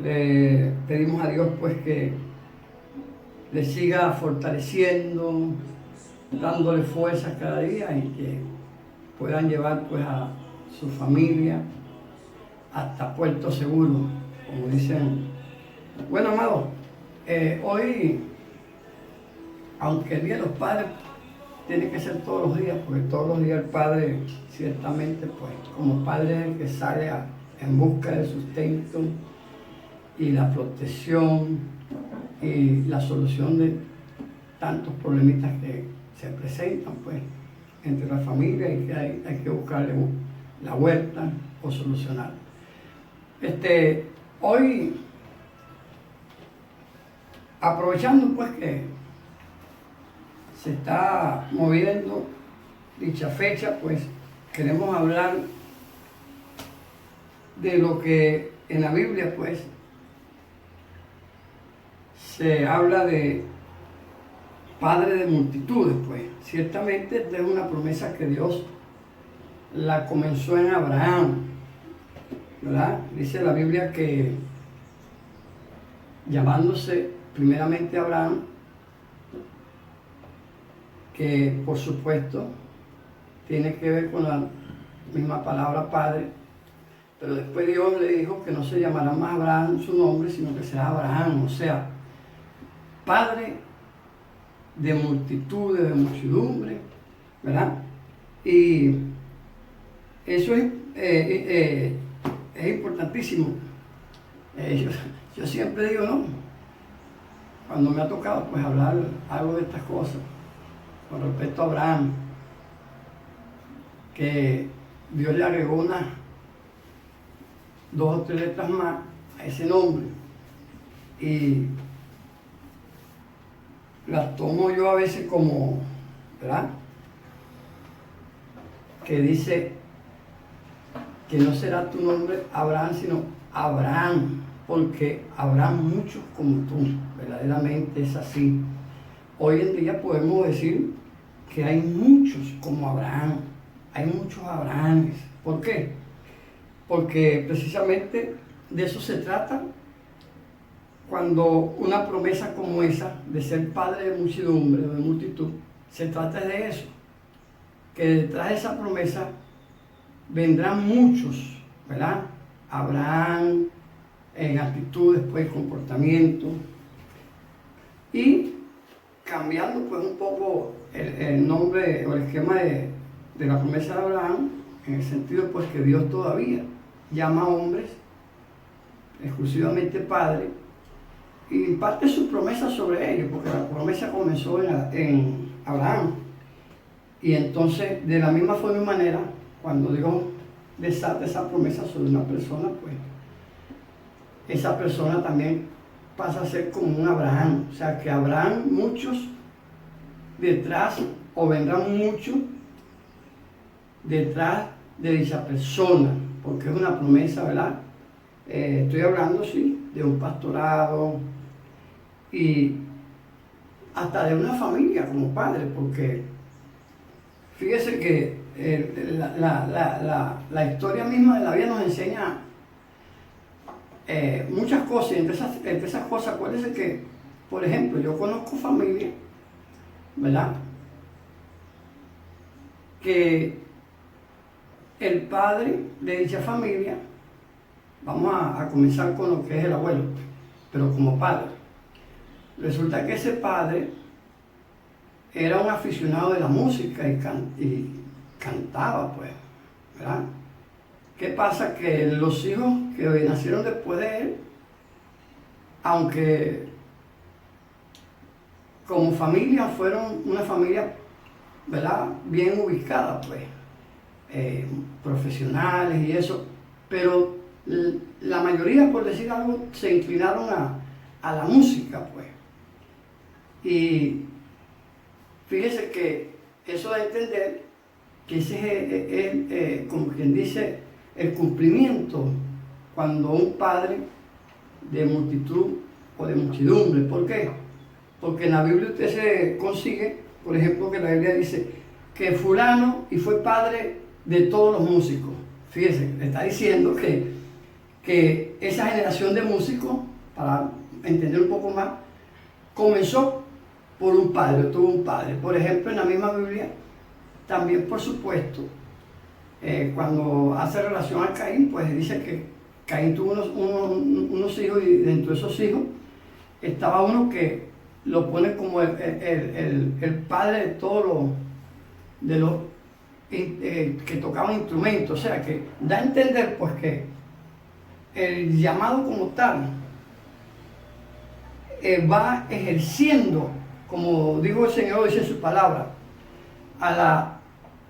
Le pedimos a Dios pues que le siga fortaleciendo, dándole fuerza cada día y que puedan llevar pues a su familia hasta Puerto Seguro, como dicen. Bueno, amado, hoy, aunque el Día de los Padres tiene que ser todos los días, porque todos los días el padre, ciertamente, pues como padre es el que sale en busca del sustento y la protección y la solución de tantos problemitas que se presentan, pues, entre la familia y que hay que buscarle la vuelta o solucionar. Hoy, aprovechando pues que se está moviendo dicha fecha, pues queremos hablar de lo que en la Biblia pues se habla de padre de multitudes, pues ciertamente esta es una promesa que Dios la comenzó en Abraham, ¿verdad? Dice la Biblia que llamándose primeramente Abraham, que por supuesto tiene que ver con la misma palabra padre, pero después Dios le dijo que no se llamará más Abraham su nombre, sino que será Abraham, o sea, padre de multitudes, de muchedumbre, ¿verdad? Y eso es importantísimo. Yo siempre digo, ¿no? Cuando me ha tocado pues hablar algo de estas cosas, con respecto a Abraham, que Dios le agregó unas 2 o 3 letras más a ese nombre, y las tomo yo a veces como, ¿verdad? Que dice que no será tu nombre Abraham, sino Abraham, porque habrá muchos como tú, verdaderamente es así. Hoy en día podemos decir que hay muchos como Abraham, hay muchos Abrahames. ¿Por qué? Porque precisamente de eso se trata cuando una promesa como esa, de ser padre de muchedumbre o de multitud, se trata de eso, que detrás de esa promesa vendrán muchos, ¿verdad? Abraham, en actitudes, pues, comportamiento, y cambiando pues un poco el nombre o el esquema de la promesa de Abraham, en el sentido pues que Dios todavía llama a hombres exclusivamente padre y imparte su promesa sobre ellos, porque la promesa comenzó en Abraham. Y entonces, de la misma forma y manera, cuando Dios desata esa promesa sobre una persona, pues esa persona también pasa a ser como un Abraham. O sea, que habrán muchos detrás, o vendrán muchos detrás de dicha persona, porque es una promesa, ¿verdad? Estoy hablando, sí, de un pastorado y hasta de una familia como padre, porque fíjese que la historia misma de la vida nos enseña muchas cosas, y entre esas cosas, acuérdense que, por ejemplo, yo conozco familias, ¿verdad? Que el padre de dicha familia, vamos a comenzar con lo que es el abuelo, pero como padre, resulta que ese padre era un aficionado de la música y cantaba, pues, ¿verdad? ¿Qué pasa? Que los hijos que nacieron después de él, aunque como familia fueron una familia, ¿verdad?, bien ubicada, pues, profesionales y eso, pero la mayoría, por decir algo, se inclinaron a la música, pues. Y fíjese que eso da a entender que ese es, como quien dice, el cumplimiento cuando un padre de multitud o de muchedumbre. ¿Por qué? Porque en la Biblia usted se consigue, por ejemplo, que la Biblia dice que fulano y fue padre de todos los músicos. Fíjese, le está diciendo que que esa generación de músicos, para entender un poco más, comenzó por un padre, tuvo un padre. Por ejemplo, en la misma Biblia, también por supuesto, cuando hace relación a Caín, pues dice que Caín tuvo unos hijos, y dentro de esos hijos estaba uno que lo pone como el padre de todos los que tocaban instrumentos. O sea, que da a entender pues que el llamado como tal va ejerciendo, como dijo el Señor, dice su palabra, a la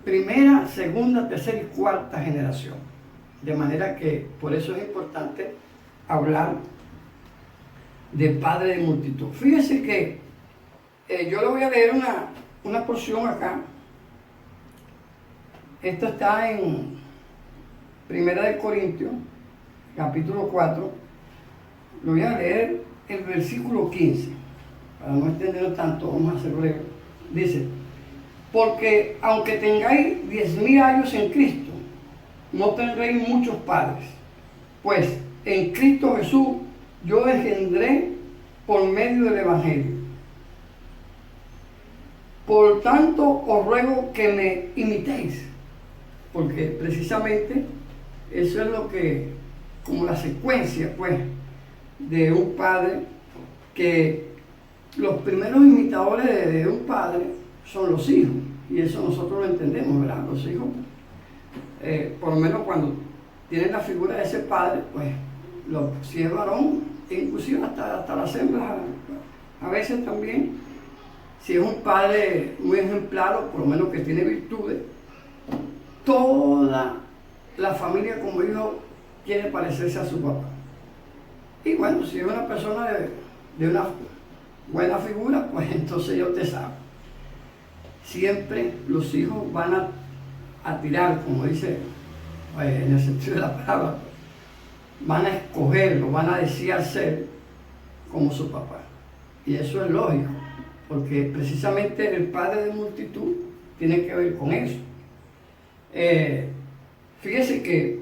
primera, segunda, tercera y cuarta generación. De manera que por eso es importante hablar de padre de multitud. Fíjese que yo le voy a leer una porción acá. Esto está en Primera de Corintios, capítulo 4. Lo voy a leer el versículo 15. Para no extenderlo tanto, vamos a hacerlo breve. Dice: porque aunque tengáis 10.000 años en Cristo, no tendréis muchos padres, pues en Cristo Jesús yo engendré por medio del Evangelio. Por tanto os ruego que me imitéis, porque precisamente eso es lo que, como la secuencia pues de un padre, que los primeros imitadores de un padre son los hijos, y eso nosotros lo entendemos, ¿verdad? Los hijos, por lo menos cuando tienen la figura de ese padre, pues si es varón, inclusive hasta las hembras a veces también, si es un padre muy ejemplar, o por lo menos que tiene virtudes, toda la familia como hijo quiere parecerse a su papá. Y bueno, si es una persona de una buena figura, pues entonces ya usted sabe. Siempre los hijos van a tirar, como dice en el sentido de la palabra, van a escogerlo, van a desear ser como su papá. Y eso es lógico, porque precisamente el padre de multitud tiene que ver con eso. Fíjese que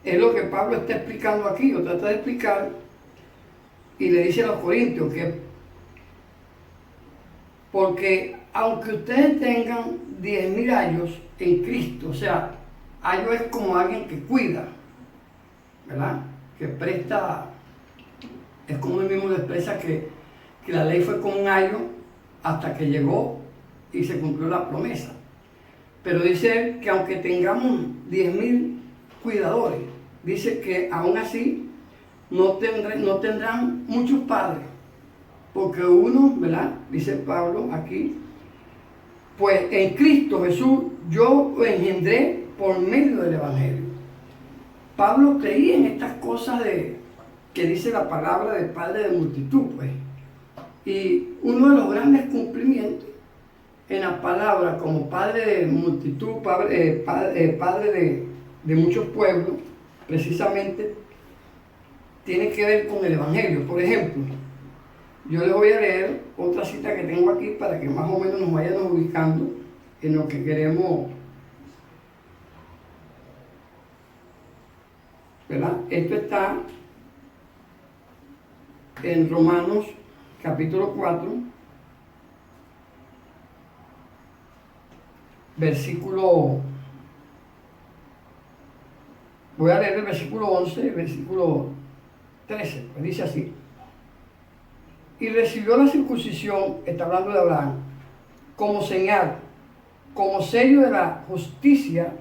es lo que Pablo está explicando aquí, o trata de explicar, y le dice a los corintios que porque aunque ustedes tengan 10.000 años en Cristo, o sea, año es como alguien que cuida, ¿verdad? Que presta, es como él mismo le expresa que la ley fue como un año hasta que llegó y se cumplió la promesa. Pero dice él que aunque tengamos 10.000 cuidadores, dice que aún así no tendrán muchos padres, porque uno, ¿verdad? Dice Pablo aquí, pues en Cristo Jesús yo lo engendré por medio del Evangelio. Pablo creía en estas cosas que dice la palabra del padre de multitud, pues. Y uno de los grandes cumplimientos en la palabra como padre de multitud, padre de muchos pueblos, precisamente tiene que ver con el Evangelio. Por ejemplo, yo les voy a leer otra cita que tengo aquí para que más o menos nos vayamos ubicando en lo que queremos, ¿verdad? Esto está en Romanos capítulo 4, versículo, voy a leer el versículo 11 y el versículo 13, pues dice así: y recibió la circuncisión, está hablando de Abraham, como señal, como sello de la justicia,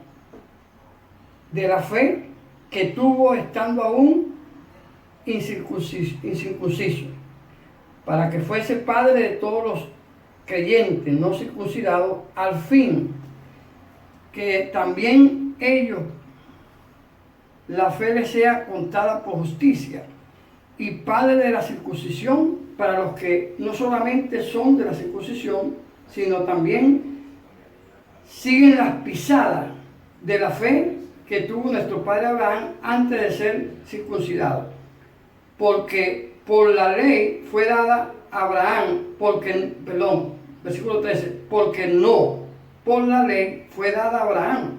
de la fe que tuvo estando aún incircunciso, para que fuese padre de todos los creyentes no circuncidados, al fin que también ellos la fe les sea contada por justicia, y padre de la circuncisión para los que no solamente son de la circuncisión, sino también siguen las pisadas de la fe que tuvo nuestro padre Abraham antes de ser circuncidado. Porque por la ley fue dada a Abraham, versículo 13, porque no por la ley fue dada a Abraham,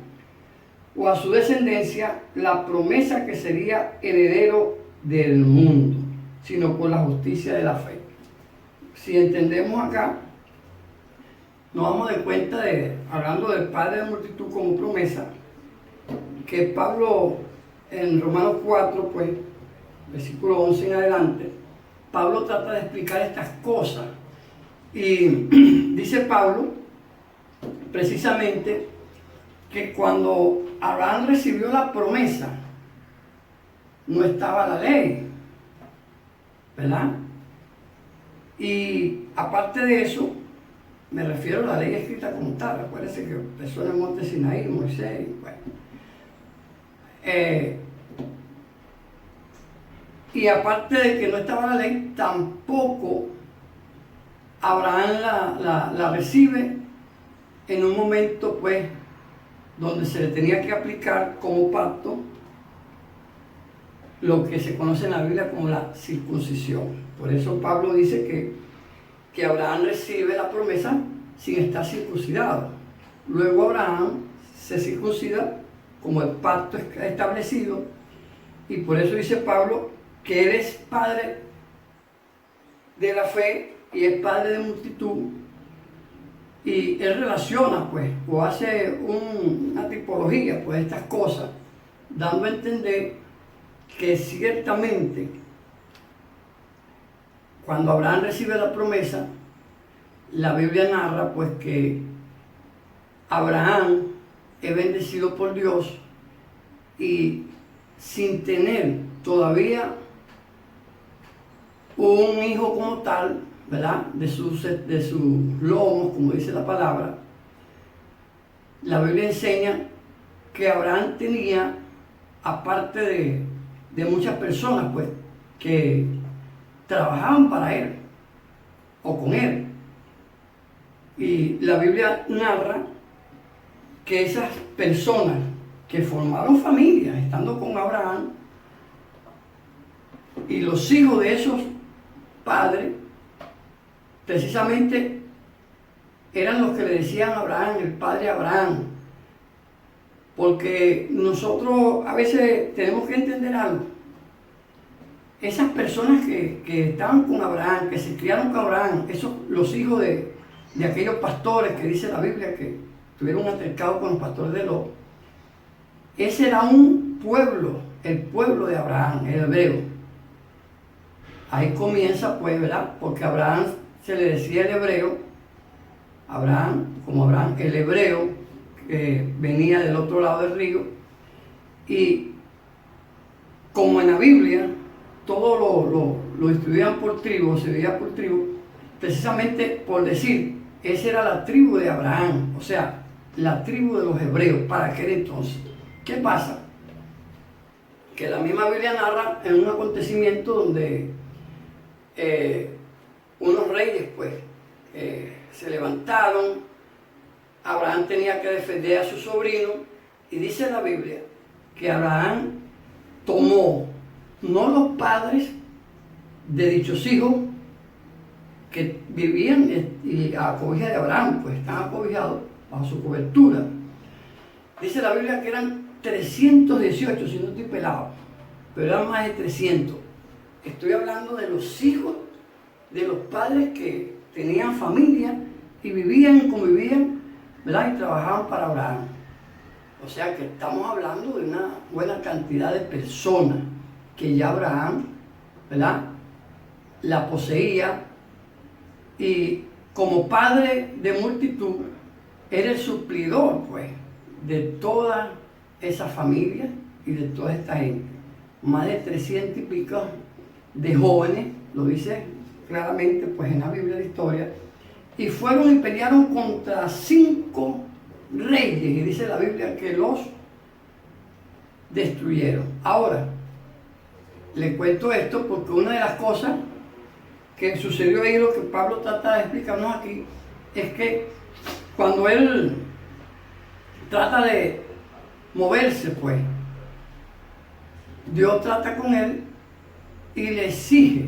o a su descendencia la promesa que sería heredero del mundo, sino por la justicia de la fe. Si entendemos acá, nos vamos a dar cuenta hablando del Padre de multitud como promesa, que Pablo en Romanos 4, pues, versículo 11 en adelante, Pablo trata de explicar estas cosas. Y dice Pablo, precisamente, que cuando Abraham recibió la promesa, no estaba la ley, ¿verdad? Y aparte de eso, me refiero a la ley escrita como tal. Acuérdense que empezó en el monte Sinaí, Moisés, bueno. Y aparte de que no estaba la ley, tampoco Abraham la recibe en un momento, pues, donde se le tenía que aplicar como pacto lo que se conoce en la Biblia como la circuncisión. Por eso Pablo dice que Abraham recibe la promesa sin estar circuncidado. Luego Abraham se circuncida como el pacto establecido, y por eso dice Pablo que él es padre de la fe y es padre de multitud, y él relaciona, pues, o hace una tipología, pues, de estas cosas, dando a entender que ciertamente cuando Abraham recibe la promesa, la Biblia narra, pues, que Abraham es bendecido por Dios, y sin tener todavía un hijo como tal, ¿verdad? De sus lomos, como dice la palabra, la Biblia enseña que Abraham tenía, aparte de muchas personas, pues, que trabajaban para él o con él. Y la Biblia narra que esas personas que formaron familia estando con Abraham, y los hijos de esos padres, precisamente eran los que le decían a Abraham, el padre Abraham. Porque nosotros a veces tenemos que entender algo. Esas personas que estaban con Abraham, que se criaron con Abraham, los hijos de aquellos pastores que dice la Biblia que tuvieron un altercado con los pastores de Lot, ese era un pueblo, el pueblo de Abraham, el hebreo. Ahí comienza, pues, ¿verdad? Porque Abraham se le decía el hebreo, Abraham, el hebreo, que venía del otro lado del río. Y como en la Biblia todo lo distribuían por tribu, se veía por tribu, precisamente por decir, esa era la tribu de Abraham, o sea, la tribu de los hebreos para aquel entonces. ¿Qué pasa? Que la misma Biblia narra en un acontecimiento donde unos reyes, pues, se levantaron. Abraham tenía que defender a su sobrino, y dice la Biblia que Abraham tomó no los padres de dichos hijos que vivían y a cobija de Abraham, pues estaban acobijados bajo su cobertura. Dice la Biblia que eran 318, si no estoy pelado, pero eran más de 300. Estoy hablando de los hijos de los padres que tenían familia y convivían, ¿verdad? Y trabajaban para Abraham. O sea que estamos hablando de una buena cantidad de personas que ya Abraham, ¿verdad?, la poseía, y como padre de multitud era el suplidor, pues, de toda esa familia y de toda esta gente. Más de 300 y pico de jóvenes, lo dice claramente, pues, en la Biblia de historia, y fueron y pelearon contra 5 reyes, y dice la Biblia que los destruyeron. Ahora, le cuento esto porque una de las cosas que sucedió ahí, lo que Pablo trata de explicarnos aquí, es que cuando él trata de moverse, pues, Dios trata con él y le exige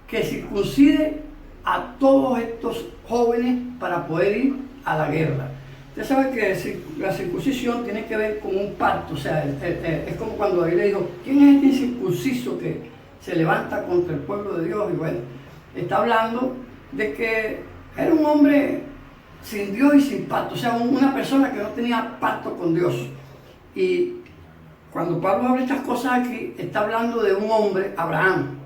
que circuncide a todos estos jóvenes para poder ir a la guerra. Usted sabe que la circuncisión tiene que ver con un pacto, o sea, es como cuando David le dijo, ¿quién es este incircunciso que se levanta contra el pueblo de Dios? Y bueno, está hablando de que era un hombre sin Dios y sin pacto, o sea, una persona que no tenía pacto con Dios. Y cuando Pablo habla estas cosas aquí, está hablando de un hombre, Abraham,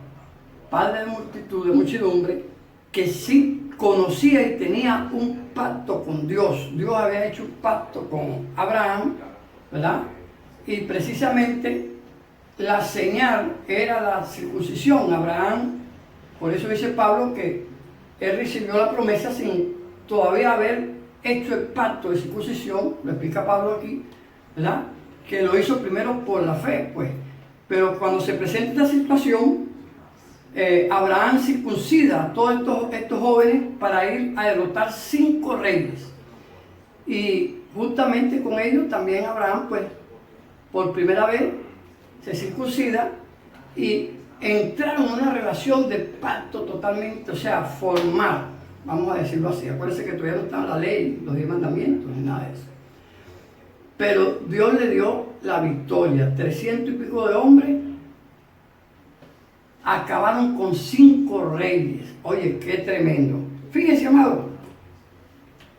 padre de multitud, de muchedumbre, que sí conocía y tenía un pacto con Dios. Dios había hecho un pacto con Abraham, ¿verdad? Y precisamente la señal era la circuncisión. Abraham, por eso dice Pablo que él recibió la promesa sin todavía haber hecho el pacto de circuncisión, lo explica Pablo aquí, ¿verdad? Que lo hizo primero por la fe, pues. Pero cuando se presenta esta situación, Abraham circuncida a todos estos jóvenes para ir a derrotar 5 reyes. Y juntamente con ellos también Abraham, pues, por primera vez se circuncida y entraron en una relación de pacto totalmente, o sea, formal, vamos a decirlo así. Acuérdense que todavía no estaba la ley, los 10 mandamientos, ni nada de eso. Pero Dios le dio la victoria. 300 y pico de hombres acabaron con 5 reyes. Oye, qué tremendo. Fíjense, amado,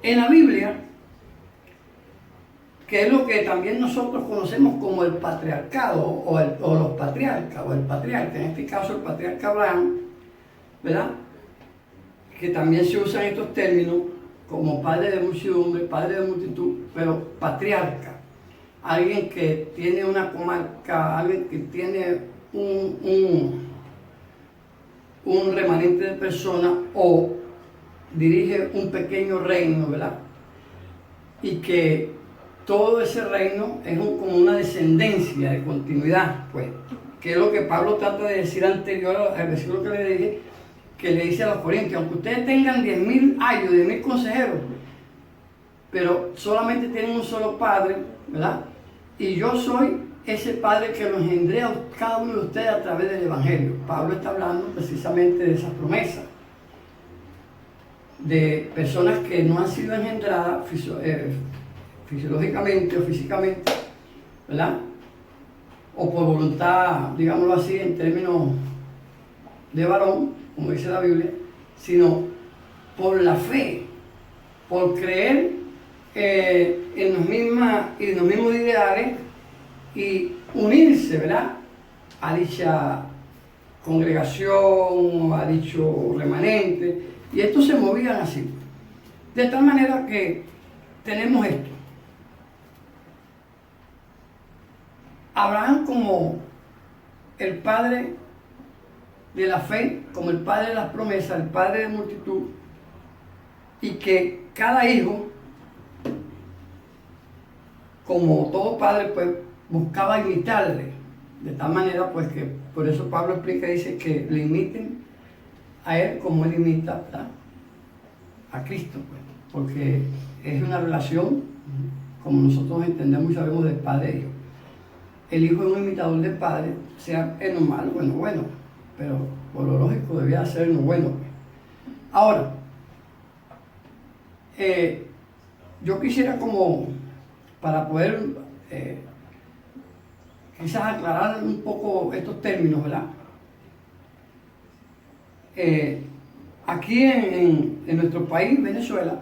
en la Biblia, que es lo que también nosotros conocemos como el patriarcado, o los patriarcas, o el patriarca, en este caso el patriarca Abraham, ¿verdad? Que también se usan estos términos como padre de muchedumbre, padre de multitud, pero patriarca, alguien que tiene una comarca, alguien que tiene un remanente de personas o dirige un pequeño reino, ¿verdad? Y que todo ese reino es como una descendencia de continuidad, pues, que es lo que Pablo trata de decir anterior al versículo que le dije, que le dice a los corintios, aunque ustedes tengan 10.000 ayos, 10.000 consejeros, pero solamente tienen un solo padre, ¿verdad? Y yo soy ese padre que lo engendré a cada uno de ustedes a través del evangelio. Pablo está hablando precisamente de esas promesas, de personas que no han sido engendradas fisiológicamente o físicamente, ¿verdad? O por voluntad, digámoslo así, en términos de varón, como dice la Biblia, sino por la fe, por creer en los mismos ideales y unirse, ¿verdad?, a dicha congregación, a dicho remanente, y estos se movían así. De tal manera que tenemos esto. Abraham como el padre de la fe, como el padre de las promesas, el padre de multitud, y que cada hijo, como todo padre, pues buscaba imitarle, de tal manera pues que, por eso Pablo explica, dice que le imiten a él como él imita, ¿verdad?, a Cristo, pues, porque es una relación, como nosotros entendemos y sabemos, del padre e hijo. El hijo es un imitador del padre, sea en lo malo o en lo bueno, pero por lo lógico debía ser en lo bueno. Ahora, yo quisiera, como para poder quizás aclarar un poco estos términos, ¿verdad? Aquí en nuestro país, Venezuela,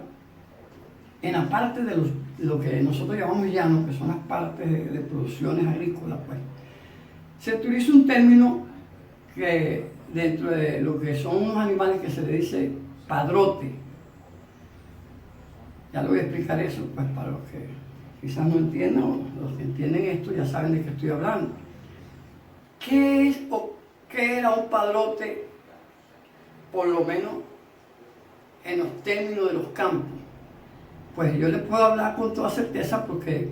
en la parte de lo que nosotros llamamos llanos, que son las partes de producciones agrícolas, pues, se utiliza un término que dentro de lo que son unos animales que se le dice padrote. Ya le voy a explicar eso, pues, para los que quizás no entiendan, o los que entienden esto ya saben de qué estoy hablando. ¿Qué es o qué era un padrote, por lo menos en los términos de los campos? Pues yo les puedo hablar con toda certeza porque,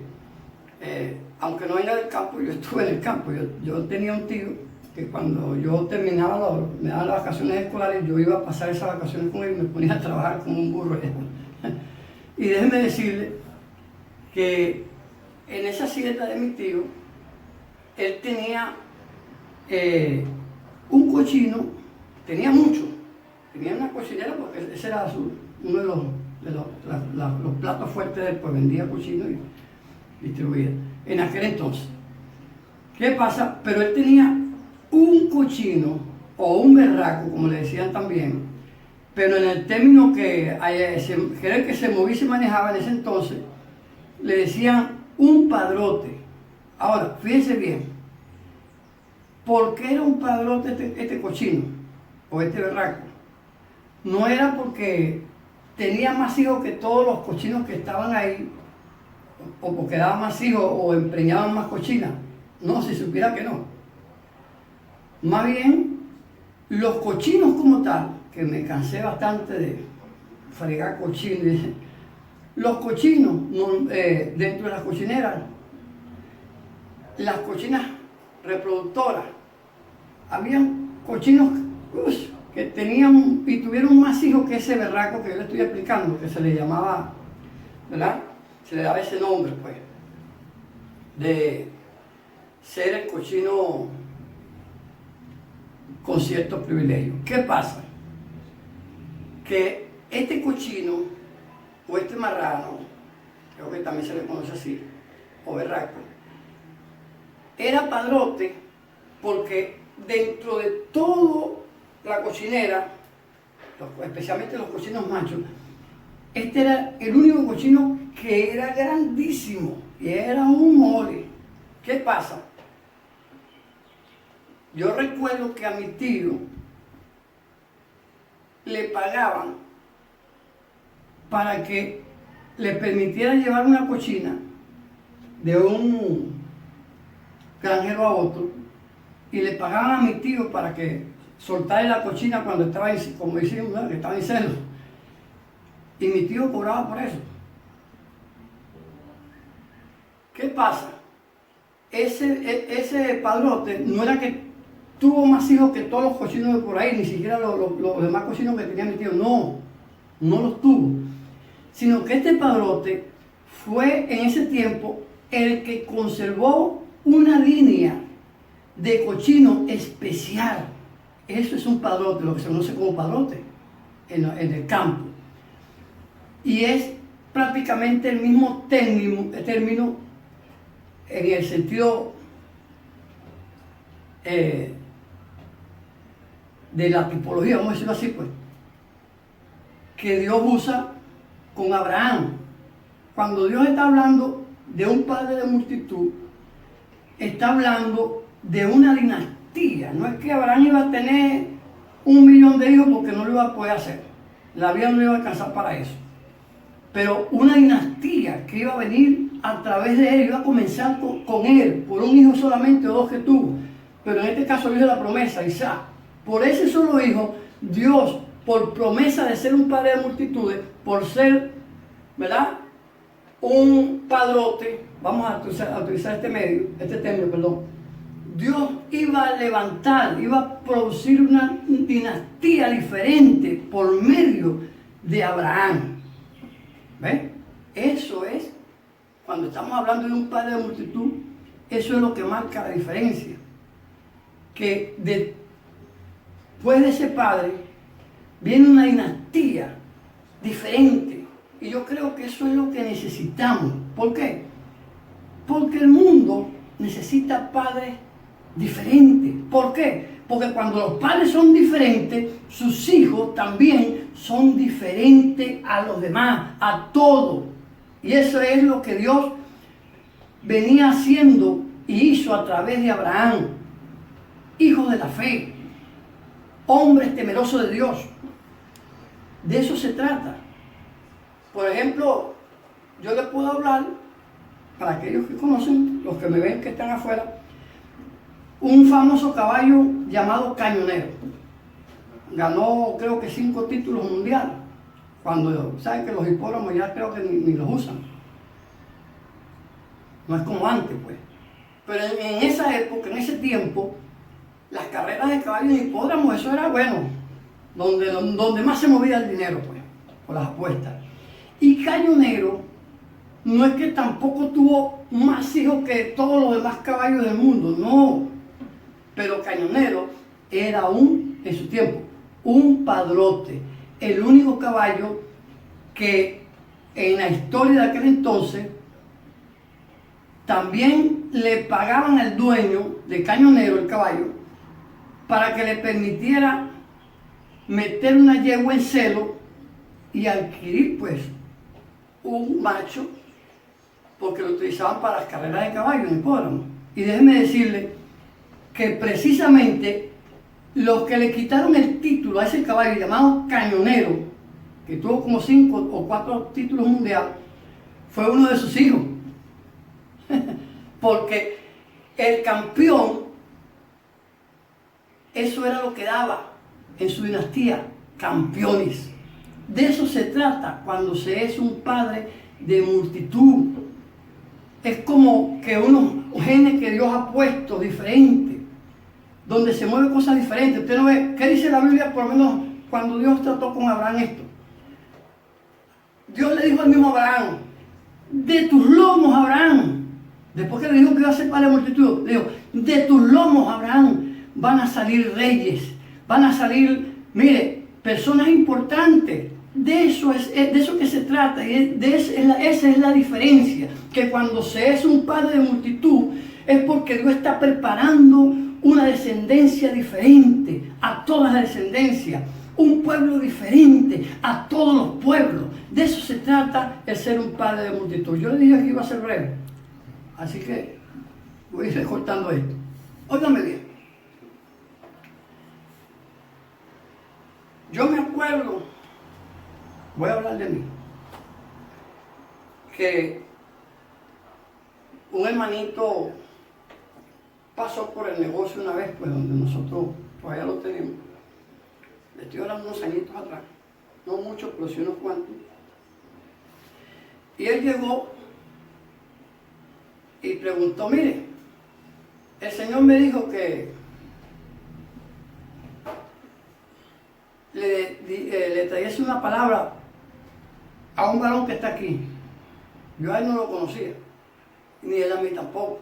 aunque no venga del campo, yo estuve en el campo. Yo tenía un tío que cuando yo terminaba, me daban las vacaciones escolares, yo iba a pasar esas vacaciones con él y me ponía a trabajar como un burro. Y déjenme decirle que en esa hacienda de mi tío, él tenía un cochino, tenía mucho, tenía una cochinera porque ese era uno de los los platos fuertes de él, pues vendía cochinos y distribuía. En aquel entonces. ¿Qué pasa? Pero él tenía un cochino o un berraco, como le decían también, pero en el término que era el que se movía y se manejaba en ese entonces, le decían un padrote. Ahora, fíjense bien, ¿por qué era un padrote este cochino o este berraco? No era porque tenía más hijos que todos los cochinos que estaban ahí, o porque daban más hijos o empreñaban más cochinas. No, si supiera que no. Más bien, los cochinos como tal, que me cansé bastante de fregar cochinos, los cochinos dentro de las cochineras, las cochinas reproductoras, habían cochinos que tenían y tuvieron más hijos que ese berraco que yo le estoy explicando, que se le llamaba, ¿verdad? Se le daba ese nombre, pues, de ser el cochino con ciertos privilegios. ¿Qué pasa? Que este cochino, o este marrano, creo que también se le conoce así, o berraco, era padrote porque dentro de toda la cochinera, especialmente los cochinos machos, este era el único cochino que era grandísimo y era un mole. ¿Qué pasa? Yo recuerdo que a mi tío le pagaban para que le permitiera llevar una cochina de un granjero a otro y le pagaban a mi tío para que soltara la cochina cuando estaba, como decimos, ¿no?, que estaba en celo. Y mi tío cobraba por eso. ¿Qué pasa? Ese padrote no era que tuvo más hijos que todos los cochinos de por ahí, ni siquiera los demás cochinos que tenía mi tío. No, no los tuvo. Sino que este padrote fue en ese tiempo el que conservó una línea de cochino especial. Eso es un padrote, lo que se conoce como padrote en el campo. Y es prácticamente el mismo término en el sentido de la tipología, vamos a decirlo así, pues, que Dios usa con Abraham. Cuando Dios está hablando de un padre de multitud, está hablando de una dinastía. No es que Abraham iba a tener 1.000.000 de hijos porque no lo iba a poder hacer. La vida no iba a alcanzar para eso. Pero una dinastía que iba a venir a través de él, iba a comenzar con él, por un hijo solamente o dos que tuvo. Pero en este caso Dios la promesa, Isaac. Por ese solo hijo, Dios, por promesa de ser un padre de multitudes, por ser, ¿verdad?, un padrote, vamos a utilizar este término, perdón. Dios iba a levantar, iba a producir una dinastía diferente por medio de Abraham. ¿Ves? Eso es, cuando estamos hablando de un padre de multitud, eso es lo que marca la diferencia. Que después de ese padre viene una dinastía diferente. Y yo creo que eso es lo que necesitamos. ¿Por qué? Porque el mundo necesita padres diferentes. ¿Por qué? Porque cuando los padres son diferentes, sus hijos también son diferentes a los demás, a todos. Y eso es lo que Dios venía haciendo y hizo a través de Abraham. Hijos de la fe, hombres temerosos de Dios. De eso se trata. Por ejemplo, yo les puedo hablar, para aquellos que conocen, los que me ven que están afuera, un famoso caballo llamado Cañonero. Ganó, creo que 5 títulos mundiales. Cuando saben que los hipódromos ya creo que ni los usan. No es como antes, pues. Pero en esa época, en ese tiempo, las carreras de caballos en hipódromos, eso era bueno. Donde más se movía el dinero, pues, por las apuestas. Y Cañonero no es que tampoco tuvo más hijos que todos los demás caballos del mundo, no. Pero Cañonero era en su tiempo, un padrote. El único caballo que en la historia de aquel entonces también le pagaban al dueño de cañonero, el caballo, para que le permitiera meter una yegua en celo y adquirir pues un macho, porque lo utilizaban para las carreras de caballo en el hipódromo. Y déjenme decirle que precisamente los que le quitaron el título a ese caballo llamado Cañonero, que tuvo como 5 o 4 títulos mundiales, fue uno de sus hijos. Porque el campeón, eso era lo que daba en su dinastía, campeones. De eso se trata cuando se es un padre de multitud. Es como que unos genes que Dios ha puesto diferentes, donde se mueven cosas diferentes. Usted no ve, ¿qué dice la Biblia? Por lo menos cuando Dios trató con Abraham esto. Dios le dijo al mismo Abraham, de tus lomos, Abraham. Después que le dijo que iba a ser padre de multitud, le dijo, de tus lomos, Abraham, van a salir reyes, van a salir, mire, personas importantes. De eso que se trata, y esa es la diferencia, que cuando se es un padre de multitud, es porque Dios está preparando una descendencia diferente a todas las descendencias, un pueblo diferente a todos los pueblos. De eso se trata el ser un padre de multitud. Yo le dije que iba a ser breve, así que voy a ir recortando esto. Óigame bien. Yo me acuerdo, voy a hablar de mí, que un hermanito pasó por el negocio una vez, pues donde nosotros todavía lo tenemos. Le estoy hablando unos añitos atrás, no muchos, pero sí unos cuantos. Y él llegó y preguntó, mire, el Señor me dijo que le trajese una palabra a un varón que está aquí. Yo a él no lo conocía, ni él a mí tampoco.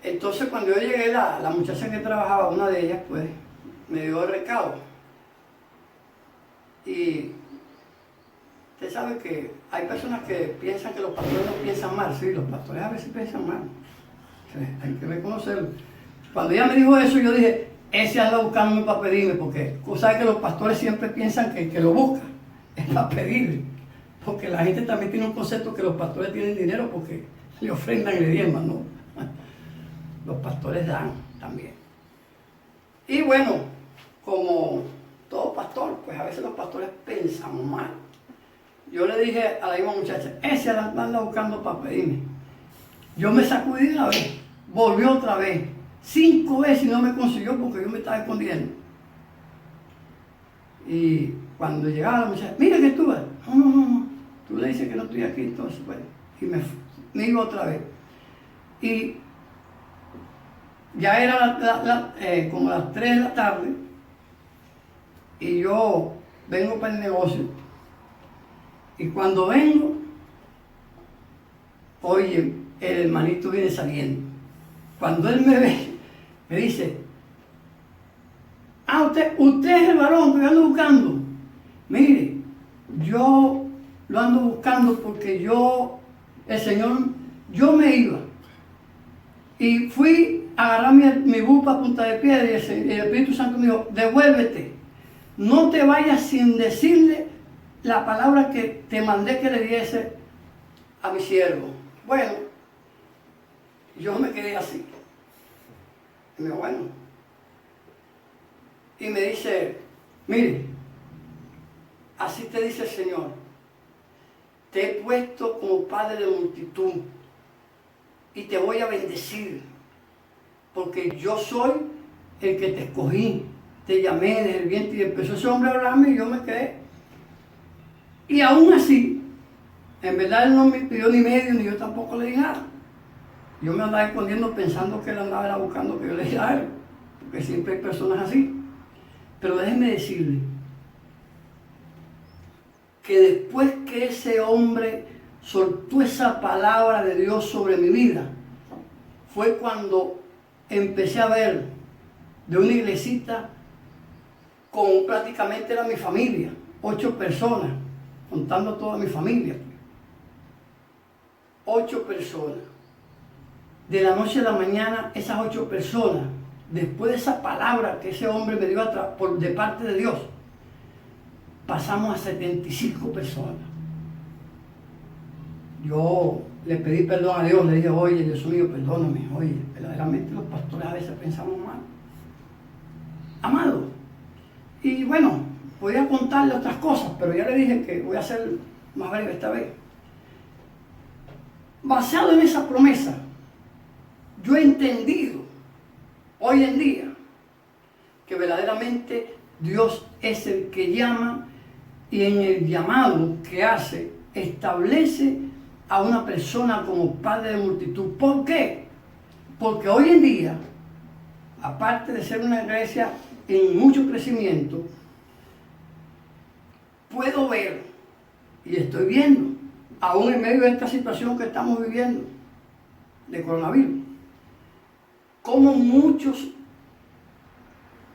Entonces cuando yo llegué, la muchacha que trabajaba, una de ellas, pues, me dio el recado. Y usted sabe que hay personas que piensan que los pastores no piensan mal. Sí, los pastores a veces piensan mal. Sí, hay que reconocerlo. Cuando ella me dijo eso, yo dije, ese anda buscándome para pedirme, porque sabe que los pastores siempre piensan que lo busca, es para pedirle. Porque la gente también tiene un concepto que los pastores tienen dinero porque le ofrendan y le diezman, ¿no? Los pastores dan también. Y bueno, como todo pastor, pues a veces los pastores pensamos mal. Yo le dije a la misma muchacha, ese anda buscando para pedirme. Yo me sacudí una vez, volvió otra vez, 5 veces y no me consiguió porque yo me estaba escondiendo. Y cuando llegaba la muchacha, mira que estuve. No, tú le dices que no estoy aquí, entonces, bueno. Y me iba otra vez. Y ya era como las 3 de la tarde y yo vengo para el negocio. Y cuando vengo, oye, el hermanito viene saliendo. Cuando él me ve, me dice, usted es el varón que yo ando buscando. Mire, yo lo ando buscando porque el Señor, yo me iba. Y fui a agarrar mi bus para Punta de Piedra y el Espíritu Santo me dijo, devuélvete. No te vayas sin decirle la palabra que te mandé que le diese a mi siervo. Bueno, yo me quedé así. Y me dijo, bueno. Y me dice, mire, así te dice el Señor, te he puesto como padre de multitud y te voy a bendecir, porque yo soy el que te escogí, te llamé desde el vientre. Y empezó ese hombre a hablarme y yo me quedé. Y aún así, en verdad él no me pidió ni medio, ni yo tampoco le di nada. Yo me andaba escondiendo pensando que él andaba buscando que yo le dijera algo, porque siempre hay personas así. Pero déjenme decirle que después que ese hombre soltó esa palabra de Dios sobre mi vida, fue cuando empecé a ver de una iglesita con prácticamente era mi familia, 8 personas, contando toda mi familia. 8 personas. De la noche a la mañana, esas 8 personas, después de esa palabra que ese hombre me dio de parte de Dios, pasamos a 75 personas. Yo le pedí perdón a Dios, le dije, oye, Dios mío, perdóname, oye, verdaderamente los pastores a veces pensamos mal. Amado, y bueno, podía contarle otras cosas, pero ya le dije que voy a ser más breve esta vez. Basado en esa promesa, yo he entendido hoy en día que verdaderamente Dios es el que llama, y en el llamado que hace establece a una persona como padre de multitud. ¿Por qué? Porque hoy en día, aparte de ser una iglesia en mucho crecimiento, puedo ver y estoy viendo, aún en medio de esta situación que estamos viviendo de coronavirus, como muchos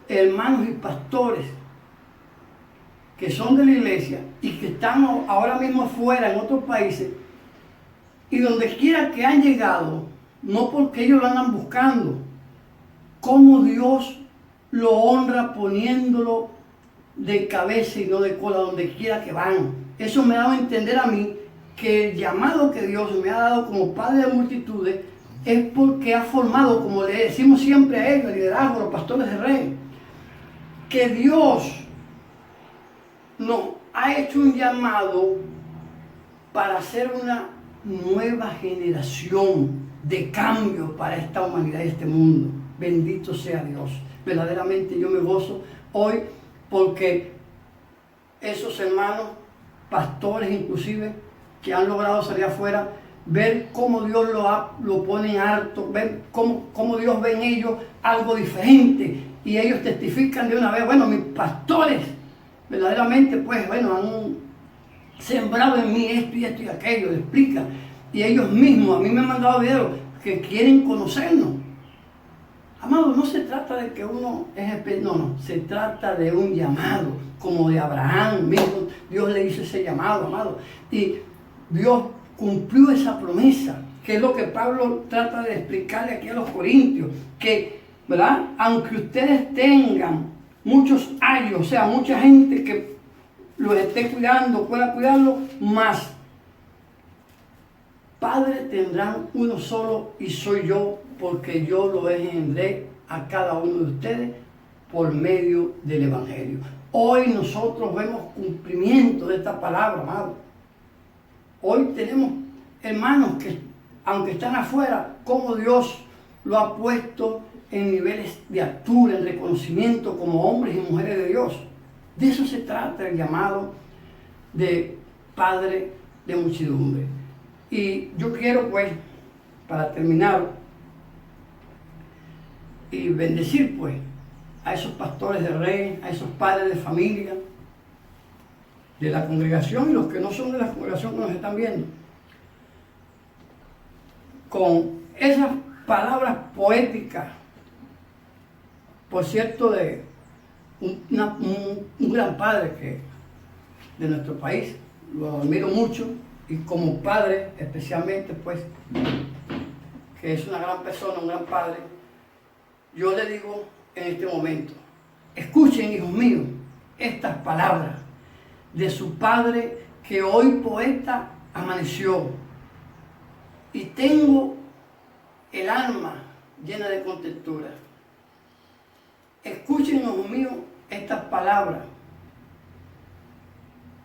hermanos y pastores que son de la iglesia y que están ahora mismo afuera en otros países, y donde quiera que han llegado, no porque ellos lo andan buscando, como Dios lo honra poniéndolo de cabeza y no de cola donde quiera que van. Eso me ha dado a entender a mí que el llamado que Dios me ha dado como padre de multitudes es porque ha formado, como le decimos siempre a ellos, el liderazgo, los pastores de rey, que Dios nos ha hecho un llamado para hacer una nueva generación de cambio para esta humanidad y este mundo. Bendito sea Dios. Verdaderamente yo me gozo hoy porque esos hermanos, pastores inclusive, que han logrado salir afuera, ver cómo Dios lo pone en alto, ver cómo Dios ve en ellos algo diferente, y ellos testifican de una vez, bueno, mis pastores verdaderamente pues bueno han sembrado en mí esto y esto y aquello, le explica, y ellos mismos a mí me han mandado videos que quieren conocernos. Amado, no se trata de que uno es no, se trata de un llamado, como de Abraham mismo, Dios le hizo ese llamado, amado, y Dios cumplió esa promesa, que es lo que Pablo trata de explicarle aquí a los corintios, que, ¿verdad? Aunque ustedes tengan muchos años, o sea, mucha gente que los esté cuidando, pueda cuidarlo, más Padre tendrán uno solo, y soy yo, porque yo lo engendré a cada uno de ustedes por medio del Evangelio. Hoy nosotros vemos cumplimiento de esta palabra, amado. Hoy tenemos hermanos que, aunque están afuera, como Dios lo ha puesto en niveles de altura, en reconocimiento como hombres y mujeres de Dios. De eso se trata el llamado de padre de muchedumbre. Y yo quiero pues, para terminar, y bendecir pues a esos pastores de rey, a esos padres de familia, de la congregación y los que no son de la congregación que nos están viendo, con esas palabras poéticas, por cierto, de un gran padre de nuestro país, lo admiro mucho, y como padre especialmente, pues, que es una gran persona, un gran padre, yo le digo en este momento, escuchen, hijos míos, estas palabras de su padre que hoy poeta amaneció, y tengo el alma llena de contentura. Escuchen, hijos míos, estas palabras,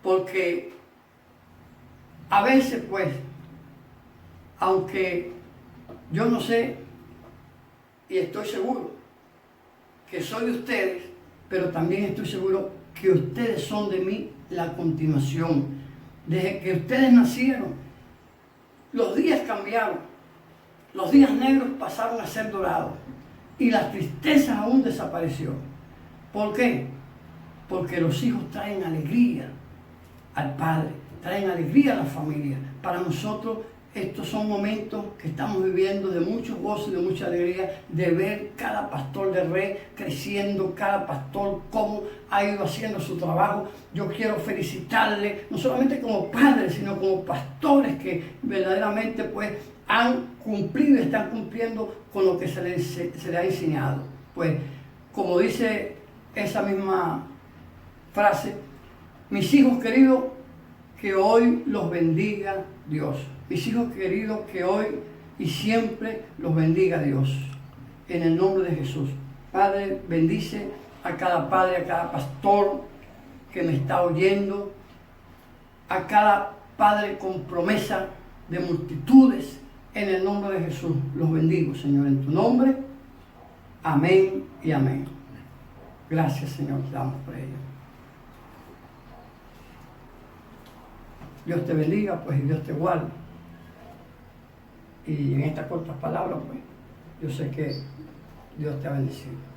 porque a veces pues, aunque yo no sé, y estoy seguro que soy de ustedes, pero también estoy seguro que ustedes son de mí la continuación. Desde que ustedes nacieron, los días cambiaron, los días negros pasaron a ser dorados, y la tristeza aún desapareció. ¿Por qué? Porque los hijos traen alegría al Padre, traen alegría a la familia. Para nosotros estos son momentos que estamos viviendo de mucho gozo y de mucha alegría, de ver cada pastor de Red creciendo, cada pastor cómo ha ido haciendo su trabajo. Yo quiero felicitarle, no solamente como padres, sino como pastores que verdaderamente pues han cumplido y están cumpliendo con lo que se les ha enseñado. Pues como dice esa misma frase, mis hijos queridos, que hoy los bendiga Dios. Mis hijos queridos, que hoy y siempre los bendiga Dios. En el nombre de Jesús. Padre, bendice a cada padre, a cada pastor que me está oyendo, a cada padre con promesa de multitudes. En el nombre de Jesús los bendigo, Señor, en tu nombre. Amén y amén. Gracias, Señor, te damos por ello. Dios te bendiga, pues, y Dios te guarde. Y en estas cortas palabras, pues, yo sé que Dios te ha bendecido.